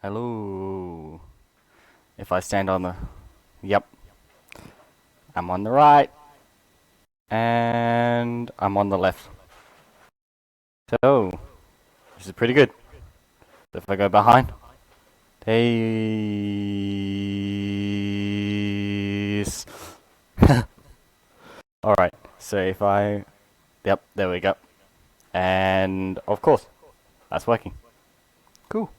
Hello. If I stand on the... Yep. I'm on the right. And I'm on the left. So, this is pretty good. So if I go behind... Peace. Alright, so if I... Yep, there we go. And, of course, that's working. Cool.